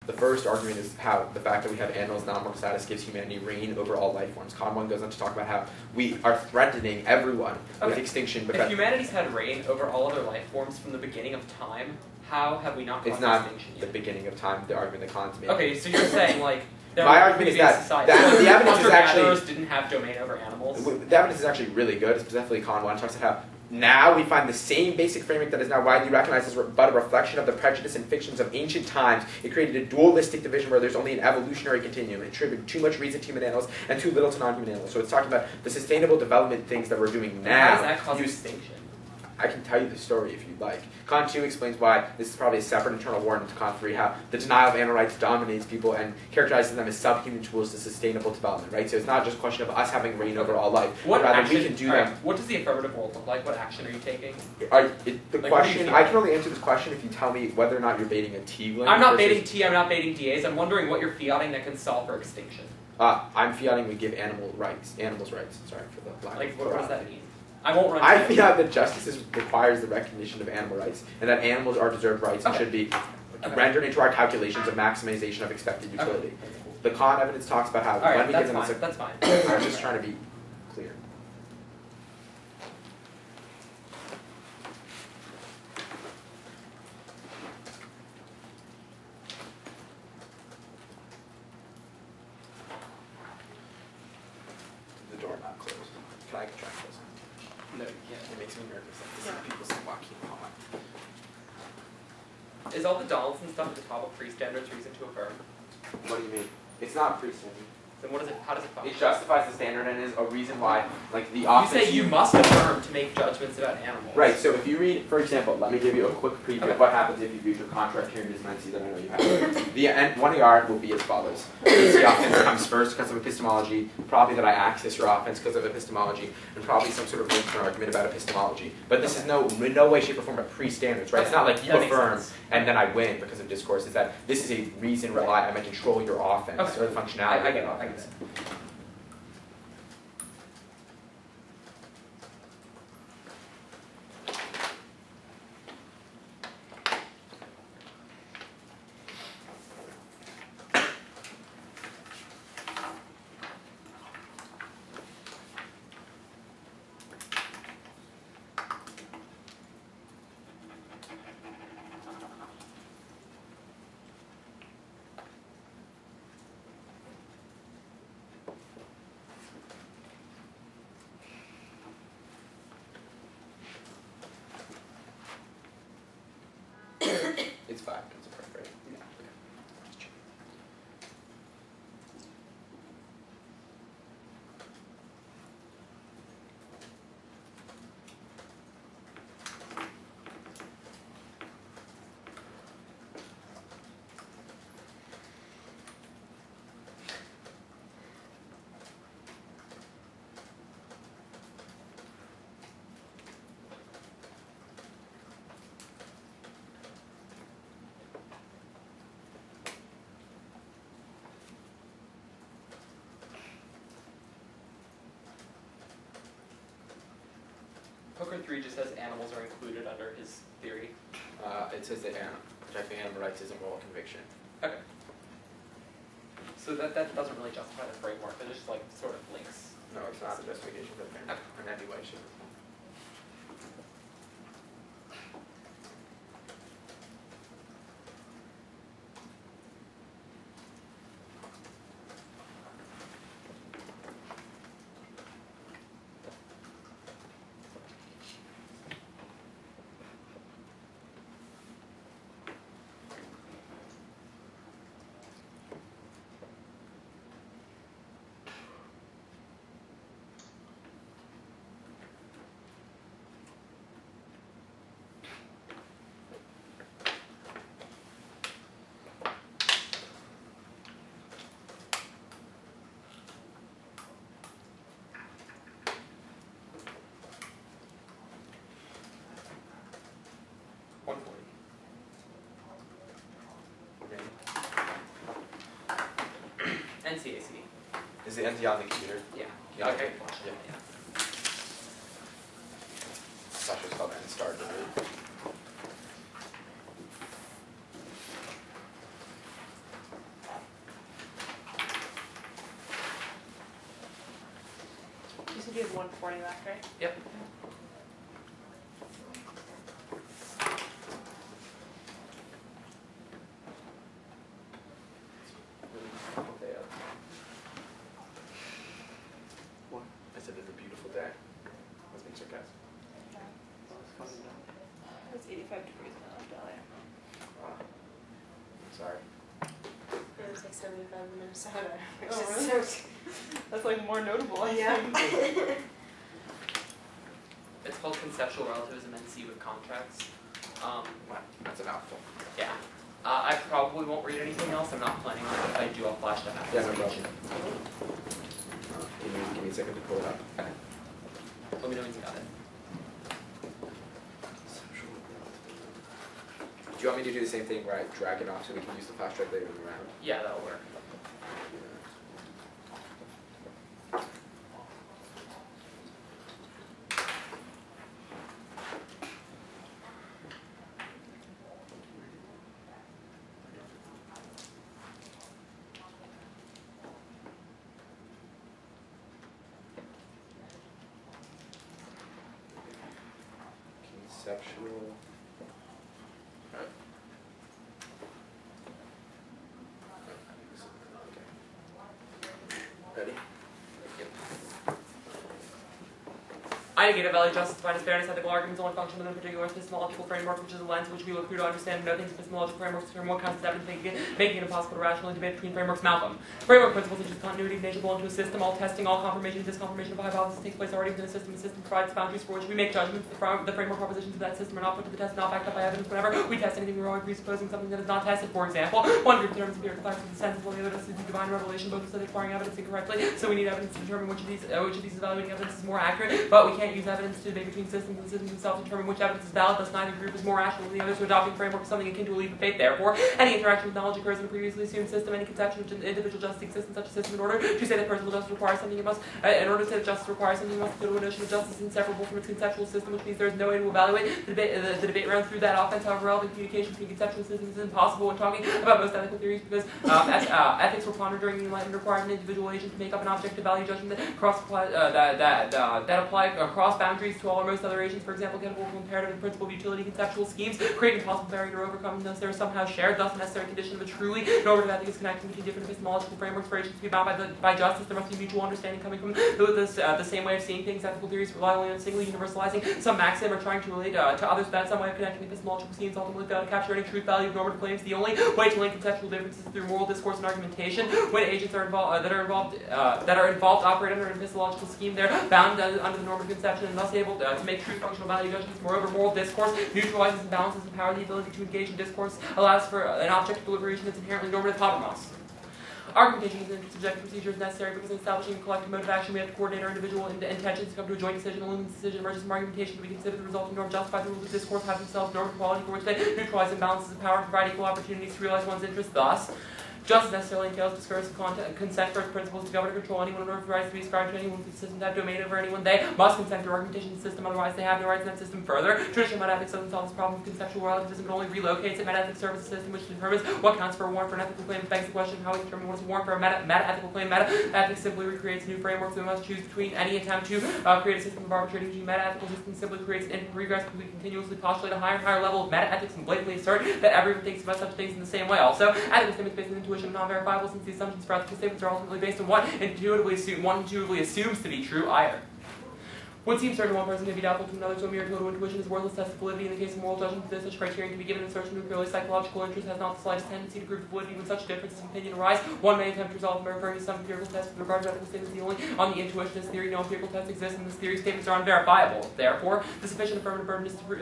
the first argument is how the fact that we have animals in non-mortal status gives humanity reign over all life forms. Con 1 goes on to talk about how we are threatening everyone with extinction. Because if humanity's had reign over all other life forms from the beginning of time, how have we not caused extinction yet? It's not the beginning of time, the argument that Con's made. Okay, so you're saying, like, my argument is that the evidence is actually didn't have domain over animals. The evidence is actually really good, specifically Con 1 talks about how now we find the same basic framework that is now widely recognized as but a reflection of the prejudice and fictions of ancient times. It created a dualistic division where there's only an evolutionary continuum. It attributed too much reason to human animals and too little to non-human animals. So it's talking about the sustainable development things that we're doing now. How does that cause extinction? I can tell you the story if you'd like. Con 2 explains why this is probably a separate internal war into Con 3, how the denial of animal rights dominates people and characterizes them as subhuman tools to sustainable development, right? So it's not just a question of us having reign over all life. What rather action, we can do them. What does the affirmative world look like? What action are you taking? The question, I can only answer this question if you tell me whether or not you're baiting a T link. I'm not baiting T, I'm not baiting DAs. I'm wondering what you're fiating that can solve for extinction. I'm fiating we give animals rights. Sorry for the line. Like, what does that mean? I won't run. I fiat that justice requires the recognition of animal rights, and that animals are deserved rights and should be rendered into our calculations of maximization of expected utility. The Con evidence talks about how when we give them that's fine. I'm just trying to be clear. The door not closed. Can I try this? No, you can't. It makes me nervous. Like, people say walking on. Is all the Donaldson stuff at the top of pre-standards reason to affirm? What do you mean? It's not pre-standard. Then what is it? How does it function? It justifies the standard and is a reason why, like the You say you must affirm to make judgments about animals. Right. So if you read, for example, let me give you a quick preview of what happens if you read your contract here in Dismancy that I know you have. The end 1AR will be as follows. The offense comes first because of epistemology. Probably that I access your offense because of epistemology, and probably some sort of link or argument about epistemology. But this is in no way, shape, or form a pre-standards, right? It's not like you affirm and then I win because of discourse. It's that this is a reason why I'm going to control your offense or the functionality of your offense. It's 5. It's a right? Yeah. Okay. Poker 3 just says animals are included under his theory. It says that protecting animal rights is a moral conviction. Okay. So that doesn't really justify the framework. It just like sort of links. No, it's not the justification for the framework in any way, shape, or form. NCAC. Is the NC on the computer? Yeah. Yeah. Okay. Yeah. Sasha's called N-star to read. You have 140 left, right? Yep. What? I said it's a beautiful day. I was being sarcastic. It's 85 degrees in Australia. I'm sorry. It was like 75 in Minnesota. Which Oh, is really? so That's like more notable, I yeah. think. It's called conceptual relativism and C with contracts. Wow, that's a mouthful. Yeah. I probably won't read anything else. I'm not planning on it. If I do, I'll flash that out. Yeah, no problem. Give me a second to pull it up. Let me know when you got it. Do you want me to do the same thing where I drag it off so we can use the flash drive later in the round? Yeah, that'll work. Conceptual. Ready? I negate a value justify as fairness, ethical arguments only function within a particular epistemological framework, which is a lens which we look through to understand no things epistemological frameworks from what kinds of evidence making it impossible to rationally debate between frameworks. Malcolm. Framework principles such as continuity of nature belong to a system. All testing, all confirmation, disconfirmation of a hypothesis takes place already within a system. The system provides boundaries for which we make judgments. The framework propositions of that system are not put to the test, not backed up by evidence. Whenever we test anything, we're always presupposing something that is not tested. For example, one group determines empirical facts as sensible, the other does the divine revelation, both are acquiring evidence incorrectly. So we need evidence to determine which of these evaluating evidence is more accurate. But we can't use evidence to debate between systems, and systems themselves determine which evidence is valid. Thus, neither group is more rational than the other. So adopting a framework is something akin to a leap of faith. Therefore, any interaction with knowledge occurs in a previously assumed system. Any conception of individual justice exists in such a system. In order to say that personal justice requires something, it must. In order to say that justice requires something, you must consider a notion of justice inseparable from its conceptual system, which means there is no way to evaluate the debate round through that offense. However, relevant communication between conceptual systems is impossible when talking about most ethical theories, because ethics were pondered during the Enlightenment, required an individual agent to make up an objective value judgment that apply across boundaries to all or most other agents. For example, categorical imperative and principle of utility conceptual schemes create an impossible barrier to overcome unless they are somehow shared. Thus, a necessary condition of a truly normative ethics is connecting between different epistemological frameworks for agents to be bound by justice. There must be mutual understanding coming from the same way of seeing things. Ethical theories rely only on singly universalizing some maxim or trying to relate to others that some way of connecting epistemological schemes ultimately fail to capture any truth value of normative claims. The only way to link conceptual differences is through moral discourse and argumentation. When agents are involved that are involved operate under an epistemological scheme, they're bound under the normative conception and thus able to make true functional value judgments. Moreover, moral discourse neutralizes and balances the power. The ability to engage in discourse allows for an object of deliberation that's inherently normative. Habermas. Argumentation is a subjective procedure is necessary because in establishing a collective mode of action, we have to coordinate our individual intentions to come to a joint decision. Only when the decision emerges from argumentation do we consider the resulting norm justified. The rules of discourse have themselves normative quality for which they neutralize imbalances of power and provide equal opportunities to realize one's interests. Thus, justice necessarily entails discoursive consent for its principles to govern or control anyone in order for rights to be ascribed to anyone. For the system to have domain over anyone, they must consent to argumentation in the system, otherwise they have no rights in that system. Further, traditional metaethics doesn't solve this problem of conceptual relativism, but only relocates it. Metaethics serves a system which determines what counts for a warrant for an ethical claim. It begs the question of how we determine what is a warrant for a meta-ethical claim. Metaethics simply recreates new frameworks. We must choose between any attempt to create a system of arbitrating between metaethical systems simply creates an infinite regress because we continuously postulate a higher and higher level of metaethics and blatantly assert that everyone thinks about such things in the same way. Also, ethical statements based on intuition are non-verifiable, since the assumptions for ethical statements are ultimately based on what one intuitively assumes to be true either. What seems certain to one person may be doubtful to another, so mere total intuition is worthless test of validity. In the case of moral judgment, such criterion can be given in search of a purely psychological interest has not the slightest tendency to prove the validity. When such differences of opinion arise, one may attempt to resolve them by referring to some empirical tests with regard to ethical statements dealing on the intuitionist theory. No empirical tests exist, and this theory statements are unverifiable. Therefore, the sufficient affirmative burden is to prove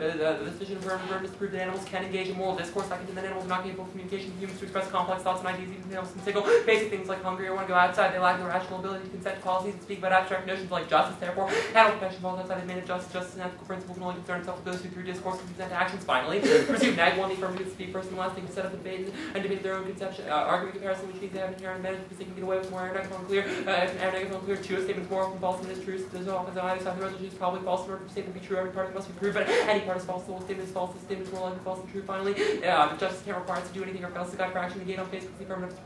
that animals can engage in moral discourse. That that animals are not capable of communication with humans to express complex thoughts and ideas. Even animals can signal basic things like hungry or want to go outside. They lack the rational ability to consent to policies and speak about abstract notions like justice. Therefore, animal protection falls outside the domain of justice and ethical principle can only concern itself with those who through discourse can consent to actions. Finally, presume nag one the affirmative speak first and last. They can set up a debate and debate their own conception, argument comparison, which means they have inherent advantage because they can get away with more aerodynamic unclear. Unclear. Two, a statement is more often false than it is true. There's no often either side. The resolution is probably false. In order for a statement to be true, every part of it must be proved. But any part is false. The whole statement is false. The statement is more likely false than true. Finally, justice can't require us to do anything or fails to guide for action. The gate on face because the affirmative is